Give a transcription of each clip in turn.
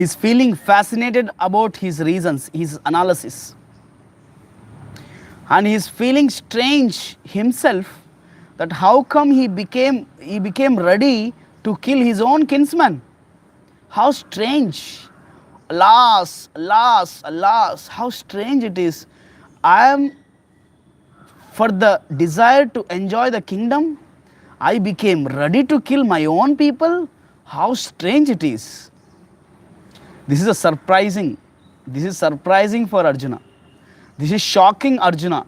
He's feeling fascinated about his reasons, his analysis. And he's feeling strange himself that how come he became ready to kill his own kinsman. How strange. Alas, alas, alas, how strange it is. I am, for the desire to enjoy the kingdom, I became ready to kill my own people. How strange it is. This is surprising for Arjuna. This is shocking Arjuna.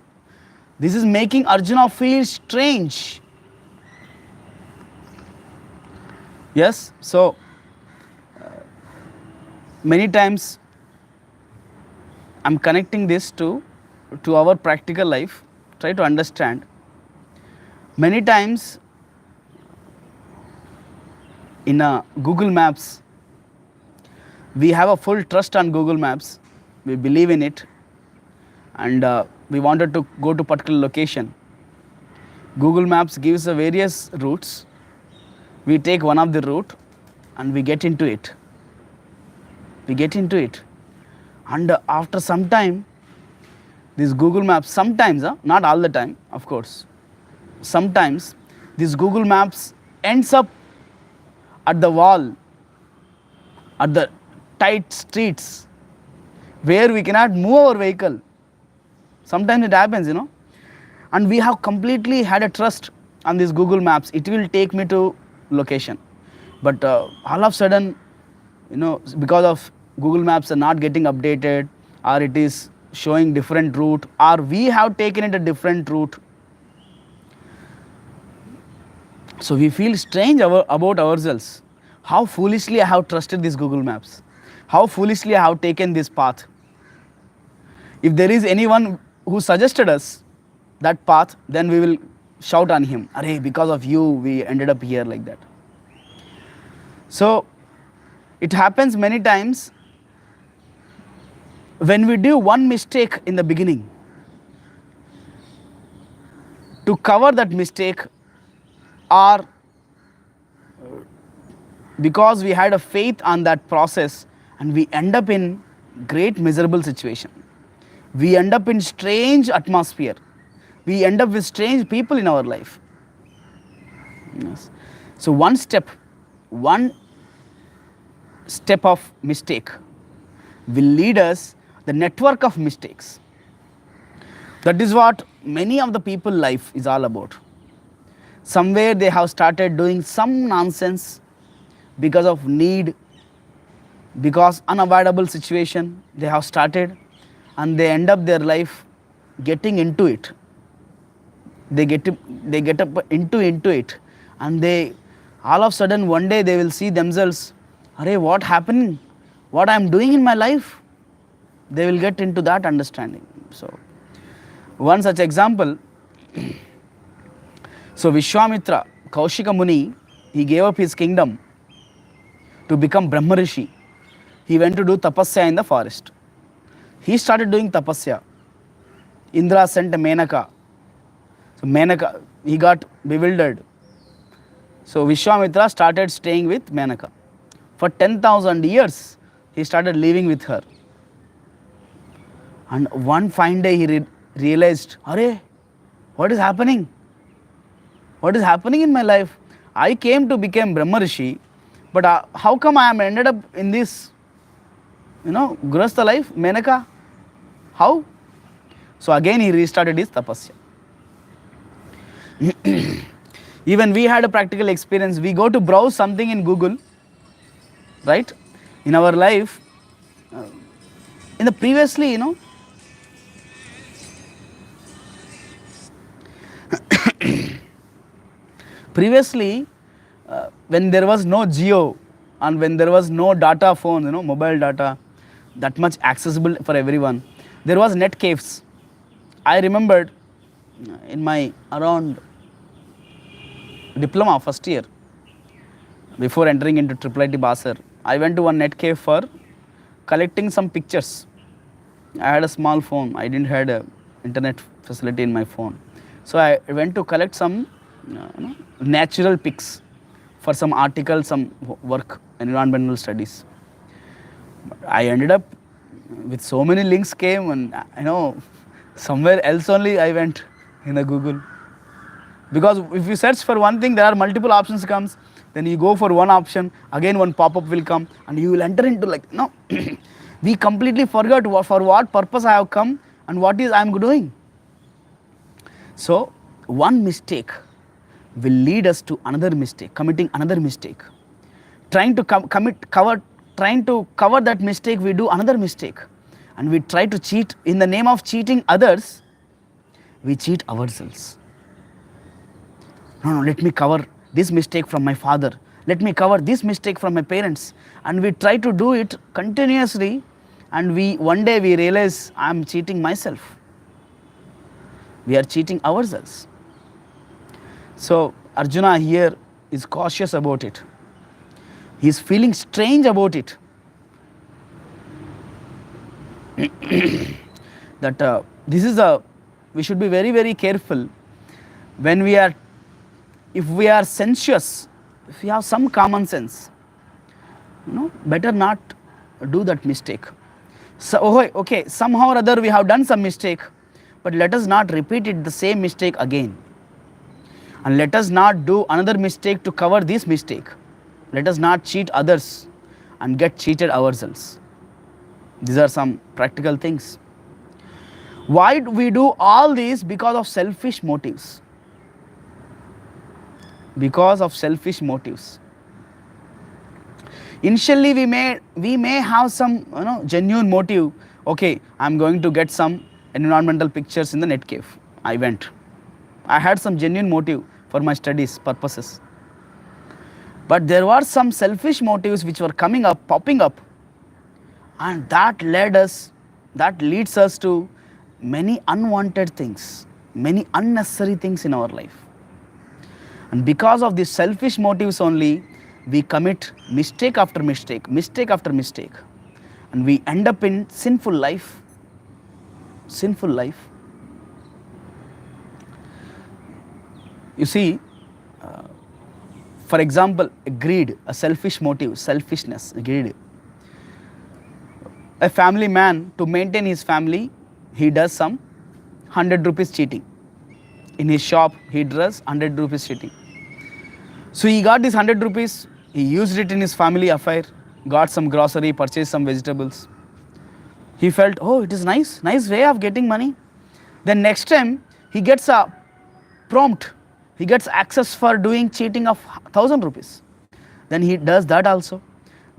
This is making Arjuna feel strange. Yes, so many times I'm connecting this to our practical life. Try to understand. Many times in Google Maps, we have a full trust on Google Maps. We believe in it, and we wanted to go to particular location. Google Maps gives the various routes. We take one of the route and we get into it. And after some time, this Google Maps, sometimes, not all the time, of course, sometimes this Google Maps ends up at the wall, at the tight streets where we cannot move our vehicle. Sometimes it happens, and we have completely had a trust on this Google Maps. It will take me to location, but all of a sudden, because of Google Maps are not getting updated, or it is showing different route, or we have taken it a different route. So we feel strange about ourselves. How foolishly I have trusted this Google Maps. How foolishly I have taken this path. If there is anyone who suggested us that path, then we will shout on him, "Arey, because of you, we ended up here," like that. So it happens many times when we do one mistake in the beginning. To cover that mistake, or because we had a faith on that process, and we end up in great miserable situation. We end up in strange atmosphere. We end up with strange people in our life. Yes. So one step of mistake will lead us the network of mistakes. That is what many of the people life is all about. Somewhere they have started doing some nonsense because of need, because unavoidable situation they have started, and they end up their life getting into it. They get up into it, and they all of a sudden one day they will see themselves, "Arey, what happened? What I am doing in my life?" They will get into that understanding. So one such example, so Vishwamitra, Kaushika Muni, he gave up his kingdom to become Brahma Rishi. He went to do tapasya in the forest. He started doing tapasya. Indra sent Menaka. So Menaka, he got bewildered. So Vishwamitra started staying with Menaka. For 10,000 years, he started living with her. And one fine day he realized, "Arey, what is happening? What is happening in my life? I came to become Brahma Rishi, but how come I am ended up in this, Grahastha life, Menaka? How?" So again he restarted his tapasya. Even we had a practical experience. We go to browse something in Google, right? In our life, in the previously, when there was no Geo and when there was no data phone, mobile data, that much accessible for everyone, there was net caves. I remembered in my around diploma first year, before entering into IIIT Basar, I went to one net cave for collecting some pictures. I had a small phone. I didn't have a internet facility in my phone. So I went to collect some natural pics for some article, some work, environmental studies. I ended up with so many links came, and somewhere else only I went in the Google. Because if you search for one thing, there are multiple options comes. Then you go for one option, again one pop-up will come, and you will enter into like no. We completely forgot for what purpose I have come and what is I am doing. So one mistake will lead us to another mistake, committing another mistake. Trying to trying to cover that mistake, we do another mistake, and we try to cheat. In the name of cheating others, we cheat ourselves. No, let me cover this mistake from my father. Let me cover this mistake from my parents. And we try to do it continuously, and one day we realize I am cheating myself. We are cheating ourselves. So Arjuna here is cautious about it. He is feeling strange about it. That we should be very, very careful when if we are sensuous, if we have some common sense, better not do that mistake. So, okay, somehow or other we have done some mistake, but let us not repeat it, the same mistake again. And let us not do another mistake to cover this mistake. Let us not cheat others and get cheated ourselves. These are some practical things. Why do we do all this? Because of selfish motives. Because of selfish motives. Initially we may have some genuine motive. Okay, I am going to get some environmental pictures in the net cave. I went. I had some genuine motive for my studies purposes. But there were some selfish motives which were popping up, and that leads us to many unwanted things, many unnecessary things in our life. And because of these selfish motives only, we commit mistake after mistake, mistake after mistake, and we end up in sinful life. Sinful life. You see, for example, greed, a selfish motive, selfishness, greed. A family man, to maintain his family, he does some 100 rupees cheating. In his shop, he does 100 rupees cheating. So he got this 100 rupees, he used it in his family affair, got some grocery, purchased some vegetables. He felt, oh, it is nice way of getting money. Then next time, he gets a prompt. He gets access for doing cheating of 1,000 rupees. Then he does that also.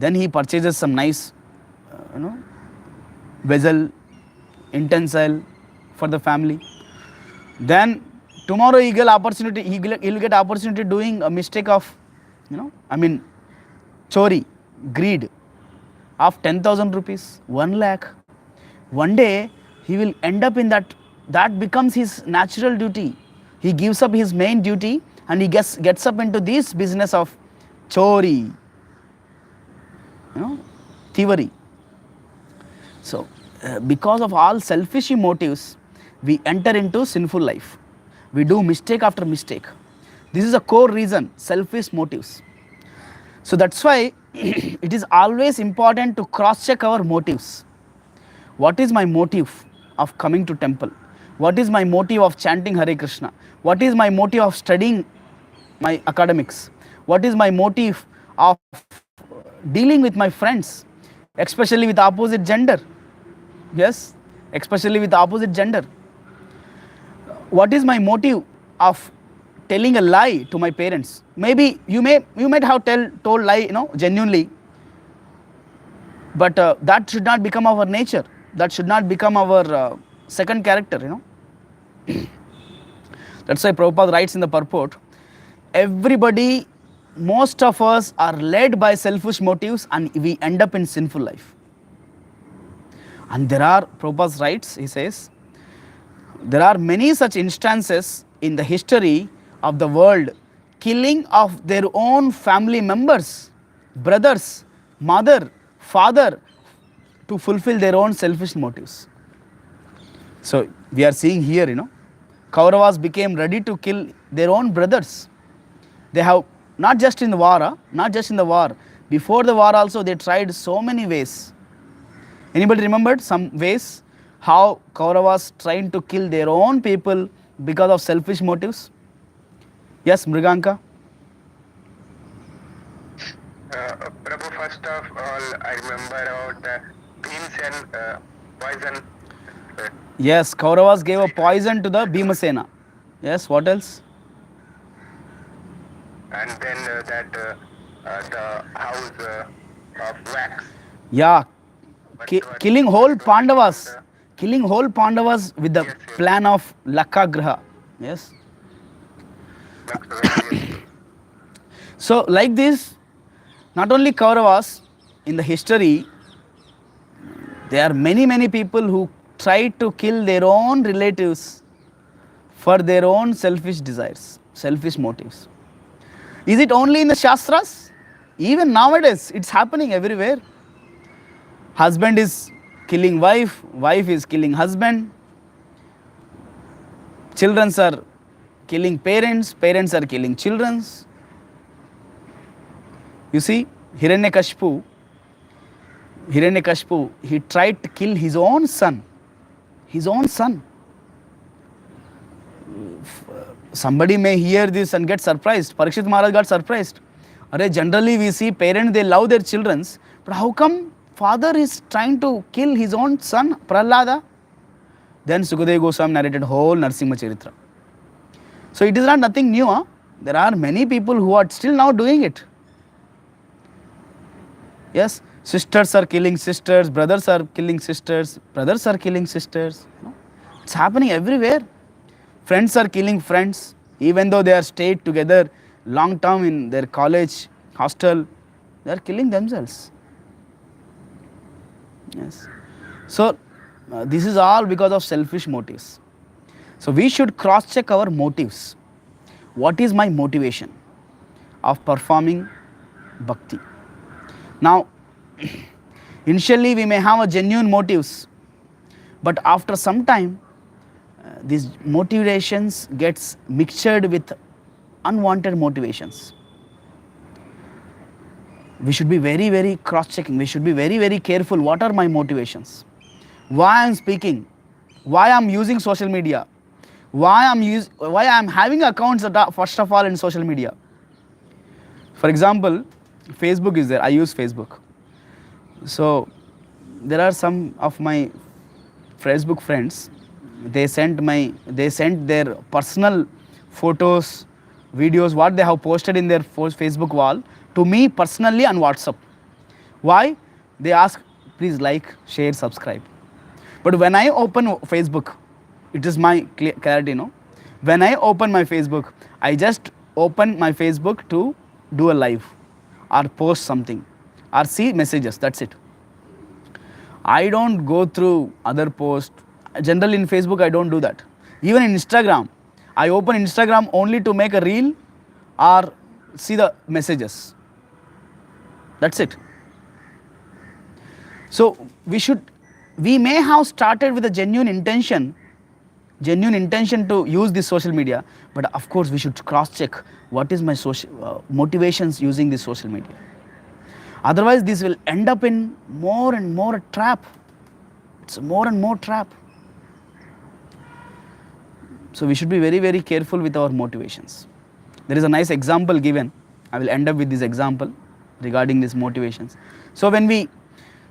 Then he purchases some nice, vessel, utensil for the family. Then tomorrow he'll get opportunity doing a mistake of, chori, greed of 10,000 rupees, 1 lakh. One day he will end up in that becomes his natural duty. He gives up his main duty and he gets up into this business of chori, thievery. So, because of all selfish motives, we enter into sinful life. We do mistake after mistake. This is a core reason, selfish motives. So that's why it is always important to cross-check our motives. What is my motive of coming to temple? What is my motive of chanting Hare Krishna? What is my motive of studying my academics? What is my motive of dealing with my friends, especially with opposite gender? Yes, especially with opposite gender. What is my motive of telling a lie to my parents? Maybe you might have told lie, genuinely, but that should not become our nature. That should not become our second character, That's why Prabhupada writes in the purport, everybody, most of us are led by selfish motives and we end up in sinful life. And Prabhupada writes, he says, there are many such instances in the history of the world, killing of their own family members, brothers, mother, father, to fulfill their own selfish motives. So we are seeing here, Kauravas became ready to kill their own brothers. They have, not just in the war, before the war also they tried so many ways Anybody remembered some ways how Kauravas trying to kill their own people because of selfish motives? Yes, Mriganka? Prabhu, first of all, I remember about the beans and poison. Yes, Kauravas gave a poison to the Bhimasena. Yes, what else? And then the house of wax. Yeah, killing whole Pandavas. And, Killing whole Pandavas with the Yes, yes. plan of Lakagraha. Yes. yes. So, like this, not only Kauravas, in the history, there are many people who try to kill their own relatives for their own selfish desires, selfish motives. Is it only in the Shastras? Even nowadays, it's happening everywhere. Husband is killing wife, wife is killing husband, children are killing parents, parents are killing children. You see, Hiranyakashipu, he tried to kill his own son. His own son. Somebody may hear this and get surprised. Parikshit Maharaj got surprised. Generally we see parents, they love their children, but how come father is trying to kill his own son, Prahlada? Then Sukadeva Goswami narrated whole Narsimha Charitra. So it is not nothing new. Huh? There are many people who are still now doing it. Yes, sisters are killing sisters, brothers are killing sisters, brothers are killing sisters. It's happening everywhere. Friends are killing friends, even though they are stayed together long term in their college, hostel, they are killing themselves. Yes. So, this is all because of selfish motives. So, we should cross check our motives. What is my motivation of performing bhakti? Now, initially we may have a genuine motives, but after some time, these motivations gets mixed with unwanted motivations. We should be very cross-checking. We should be very careful. What are my motivations? Why I am speaking? Why I am using social media? Why I am having accounts that are first of all in social media? For example, Facebook is there. I use Facebook. So there are some of my Facebook friends. They sent their personal photos, videos, what they have posted in their Facebook wall to me personally on WhatsApp. Why? They ask, please like, share, subscribe. But when I open Facebook, it is my clarity, no? When I open my Facebook, I just open my Facebook to do a live or post something or see messages, that's it. I don't go through other posts. Generally in Facebook, I don't do that. Even in Instagram, I open Instagram only to make a reel or see the messages. That's it. So we may have started with a genuine intention to use this social media, but of course we should cross-check what is my motivations using this social media. Otherwise, this will end up in more and more a trap. It's more and more trap. So we should be very careful with our motivations. There is a nice example given. I will end up with this example regarding these motivations. So when we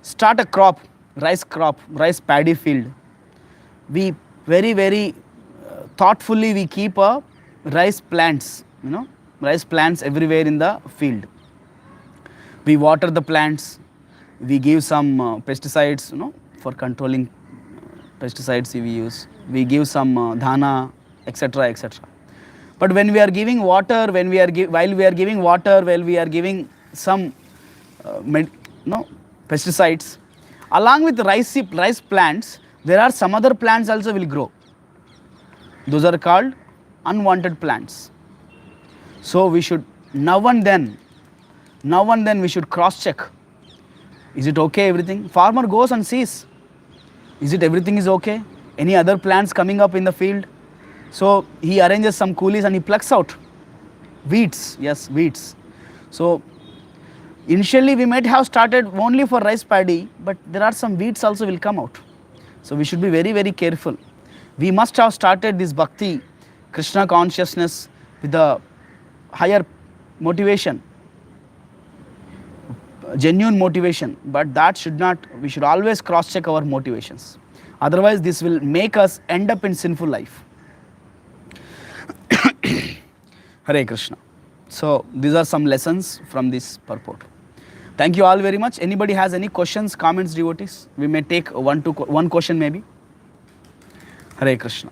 start a crop, rice paddy field, we very thoughtfully we keep rice plants, rice plants everywhere in the field. We water the plants, we give some pesticides, for controlling pesticides we use. We give some dhana, etc. But when we are giving water, while we are giving some pesticides, along with rice plants, there are some other plants also will grow. Those are called unwanted plants. So we should now and then we should cross check. Is it okay everything? Farmer goes and sees. Is it everything is okay? Any other plants coming up in the field? So he arranges some coolies and he plucks out weeds. Yes, weeds. So Initially, we might have started only for rice paddy, but there are some weeds also will come out. So we should be very, very careful. We must have started this bhakti, Krishna consciousness with a higher motivation, genuine motivation, but that should not, we should always cross check our motivations. Otherwise, this will make us end up in sinful life. Hare Krishna. So these are some lessons from this purport. Thank you all very much. Anybody has any questions, comments, devotees? We may take one question maybe. Hare Krishna.